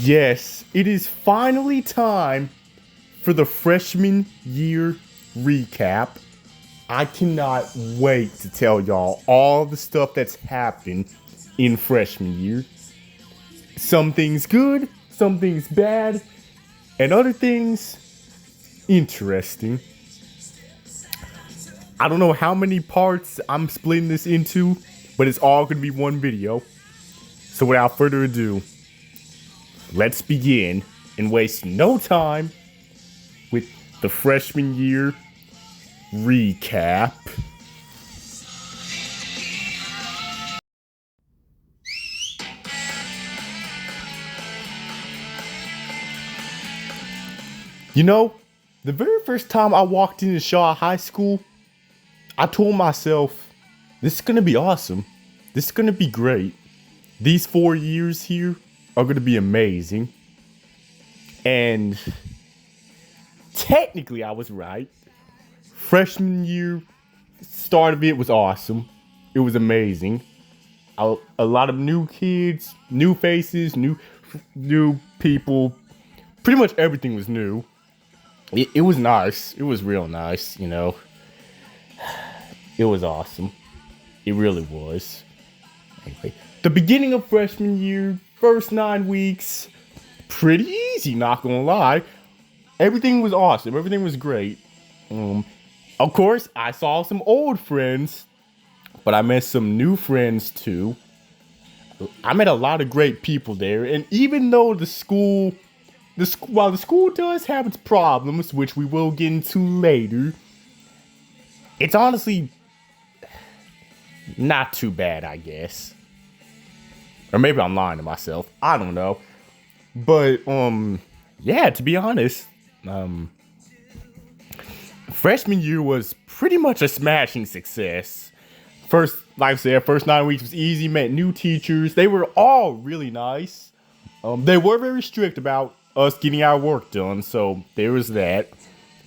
Yes, it is finally time for the freshman year recap. I cannot wait to tell y'all all the stuff that's happened in freshman year. Some things good, some things bad, and other things interesting. I don't know how many parts I'm splitting this into, but it's all gonna be one video. So without further ado, let's begin and waste no time with the freshman year recap. You know, the very first time I walked into Shaw High School, I told myself, this is gonna be awesome. This is gonna be great. These 4 years here are gonna be amazing. And technically, I was right. Freshman year, start of it was awesome. It was amazing. A lot of new kids, new faces, new people. Pretty much everything was new. It was nice. It was real nice, you know. It was awesome. It really was. Anyway, the beginning of freshman year, first 9 weeks, pretty easy, not gonna lie. Everything was awesome. Everything was great. Of course, I saw some old friends, but I met some new friends too. I met a lot of great people there, and even though while the school does have its problems, which we will get into later, it's honestly not too bad, I guess. Or maybe I'm lying to myself. I don't know. But, yeah, to be honest, freshman year was pretty much a smashing success. First, like I said, first 9 weeks was easy, met new teachers. They were all really nice. They were very strict about us getting our work done, so there was that.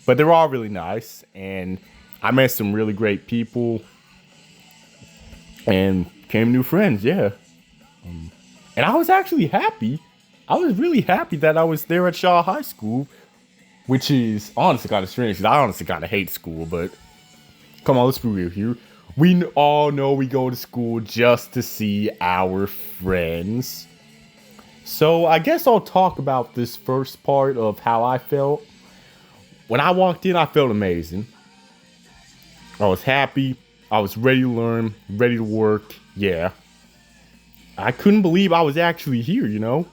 But they were all really nice, and I met some really great people and became new friends, yeah. And I was actually happy. I was really happy that I was there at Shaw High School, which is honestly kind of strange because I honestly kind of hate school, but come on, let's be real here. We all know we go to school just to see our friends. So I guess I'll talk about this first part of how I felt. When I walked in, I felt amazing. I was happy. I was ready to learn, ready to work. Yeah. I couldn't believe I was actually here, you know?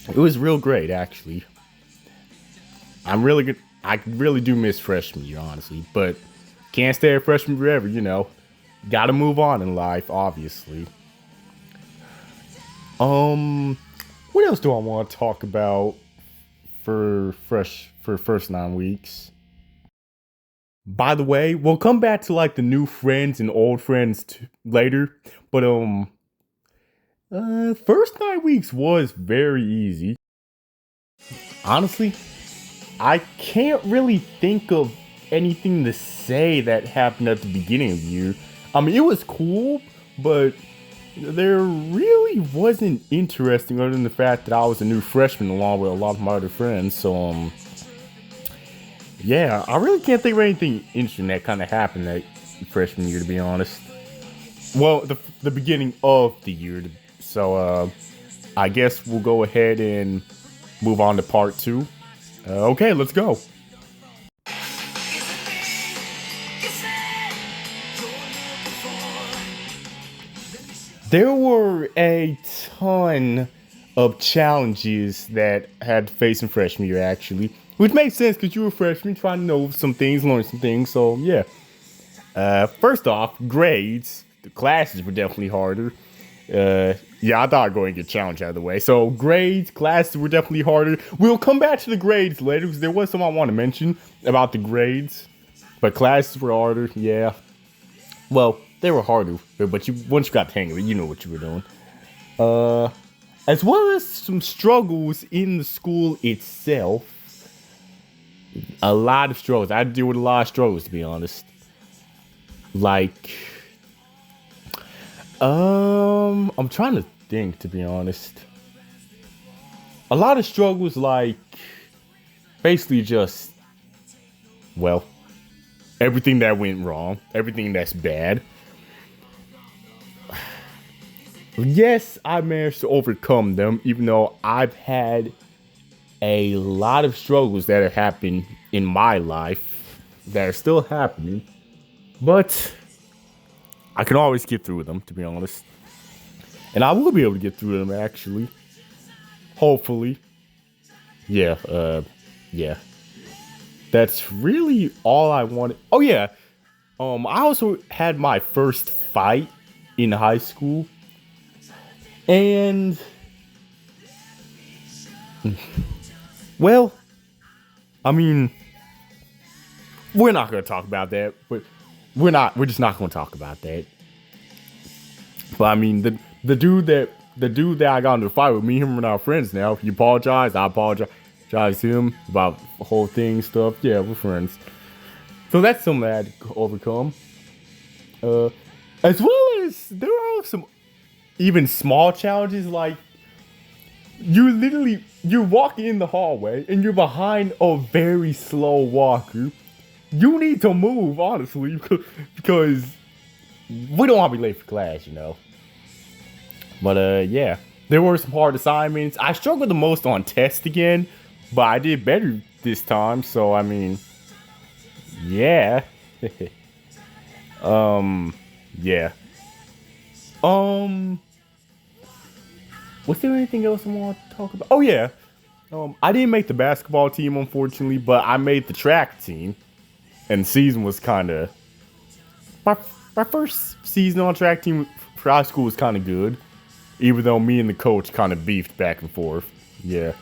It was real great, actually. I'm really good. I really do miss freshman year, honestly, but can't stay a freshman forever, you know. Gotta move on in life, obviously. What else do I want to talk about for first 9 weeks? By the way, we'll come back to like the new friends and old friends later, but first 9 weeks was very easy. Honestly, I can't really think of anything to say that happened at the beginning of the year. I mean, it was cool, but there really wasn't interesting other than the fact that I was a new freshman along with a lot of my other friends. So, yeah, I really can't think of anything interesting that kind of happened that freshman year, to be honest. Well, the beginning of the year. So, I guess we'll go ahead and move on to part 2. Okay, let's go. There were a ton of challenges that had to face in freshman year, actually. Which makes sense because you were a freshman trying to know some things, learn some things, so yeah. First off, grades. The classes were definitely harder. Yeah, I thought I'd go and get challenged out of the way. So grades, classes were definitely harder. We'll come back to the grades later because there was something I want to mention about the grades. But classes were harder, yeah. Well, they were harder, but once you got the hang of it, you know what you were doing. As well as some struggles in the school itself. A lot of struggles. I had to deal with a lot of struggles, to be honest. Like, I'm trying to think, to be honest. a lot of struggles, like basically just, well, everything that went wrong, everything that's bad. Yes, I managed to overcome them, even though I've had a lot of struggles that have happened in my life that are still happening. But I can always get through them, to be honest. And I will be able to get through them, actually. Hopefully. Yeah, yeah. That's really all I wanted. Oh, yeah. I also had my first fight in high school. And, well, I mean, we're not going to talk about that. But we're just not going to talk about that. But I mean, the dude that I got into a fight with, me and him are now friends now. He apologized, I apologize to him about the whole thing stuff. Yeah, we're friends. So that's something I had to overcome. As well as there are some even small challenges, like you're walking in the hallway and you're behind a very slow walker. You need to move, honestly, because we don't want to be late for class, you know. But yeah, there were some hard assignments. I struggled the most on tests again, but I did better this time. So I mean, yeah. Yeah. Was there anything else I want to talk about? Oh yeah. I didn't make the basketball team, unfortunately, but I made the track team, and the season was kind of my first season on track team for high school was kind of good, even though me and the coach kind of beefed back and forth. Yeah.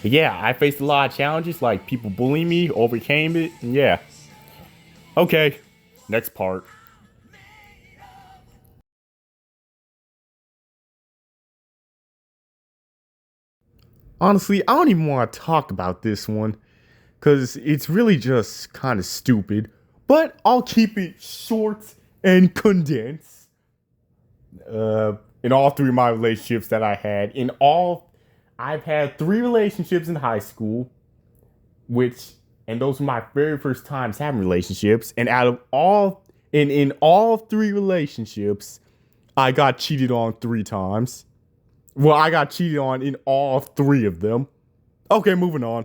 But yeah, I faced a lot of challenges, like people bullying me, overcame it, and yeah. Okay, next part. Honestly, I don't even want to talk about this one, because it's really just kind of stupid. But I'll keep it short and condensed. In all three of my relationships that I had, I've had three relationships in high school, and those were my very first times having relationships. And in all three relationships, I got cheated on 3 times. Well, I got cheated on in all three of them. Okay, moving on.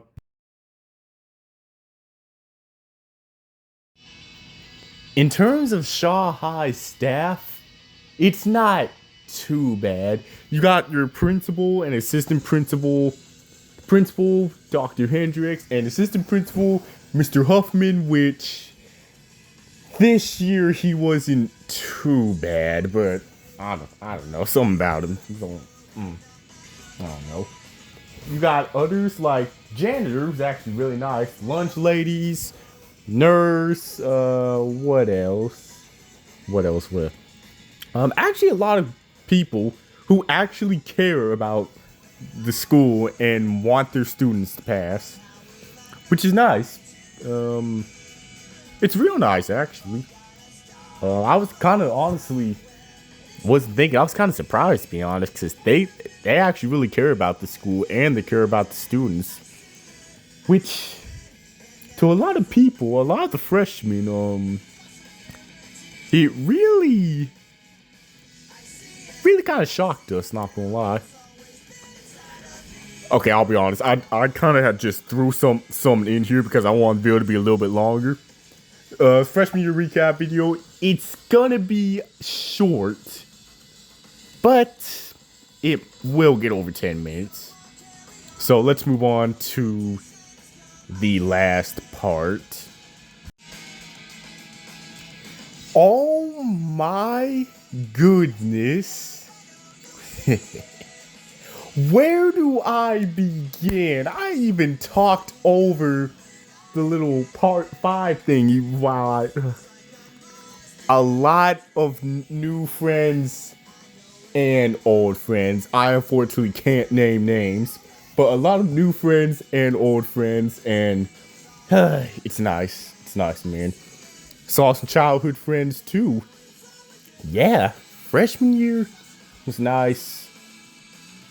In terms of Shaw High staff, it's not too bad. You got your principal and assistant principal, Dr. Hendricks, and assistant principal Mr. Huffman, which this year he wasn't too bad, but I don't know, something about him. I don't know. You got others like janitor, who's actually really nice, lunch ladies, nurse, what else? Actually a lot of people who actually care about the school and want their students to pass, which is nice. It's real nice, actually. I was kind of honestly wasn't thinking. I was kind of surprised, to be honest, because they actually really care about the school and they care about the students, which to a lot of people, a lot of the freshmen, it really kind of shocked us. Not gonna lie. Okay, I'll be honest. I kind of had just threw some in here because I want the video to be a little bit longer. Freshman year recap video. It's gonna be short, but it will get over 10 minutes. So let's move on to the last part. Oh my goodness. Where do I begin? I even talked over the little part 5 thing while a lot of new friends and old friends. I unfortunately can't name names, but a lot of new friends and old friends, and it's nice. It's nice, man. Saw some childhood friends too. Yeah, freshman year was nice.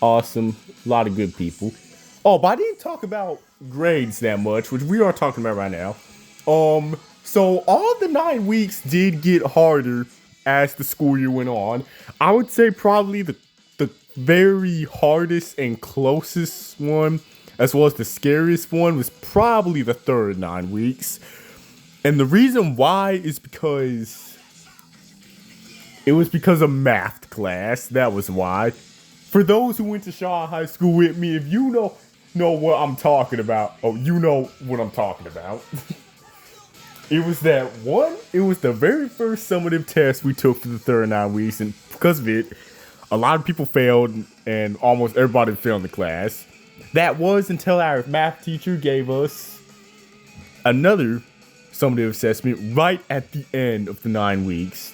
Awesome. A lot of good people. Oh, but I didn't talk about grades that much, which we are talking about right now. So all the 9 weeks did get harder as the school year went on. I would say probably the very hardest and closest one, as well as the scariest one, was probably the third 9 weeks. And the reason why is because it was because of math class. That was why. For those who went to Shaw High School with me, if you know what I'm talking about, oh, you know what I'm talking about. It was that one. It was the very first summative test we took for the third 9 weeks, and because of it, a lot of people failed, and almost everybody failed in the class. That was until our math teacher gave us another summative assessment right at the end of the 9 weeks.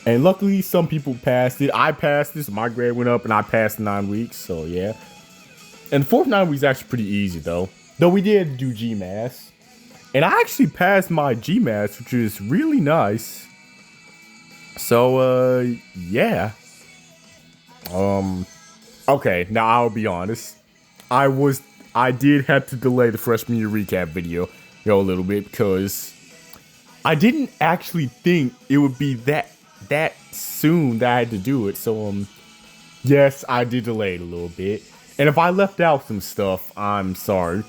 And luckily, some people passed it. I passed this. My grade went up, and I passed the 9 weeks. So yeah. And the fourth 9 weeks is actually pretty easy though. Though we did do GMAS, and I actually passed my GMAS, which is really nice. So yeah. Okay, now I'll be honest. I did have to delay the freshman year recap video, a little bit because I didn't actually think it would be that soon that I had to do it. So yes, I did delay it a little bit. And if I left out some stuff, I'm sorry.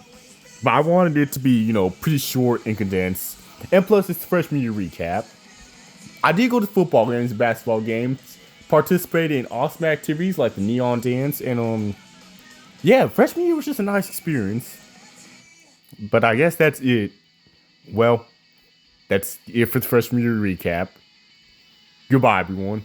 But I wanted it to be, pretty short and condensed. And plus it's the freshman year recap. I did go to football games, basketball games, participated in awesome activities like the neon dance, and yeah, freshman year was just a nice experience. But I guess that's it. Well, that's it for the freshman year recap. Goodbye, everyone.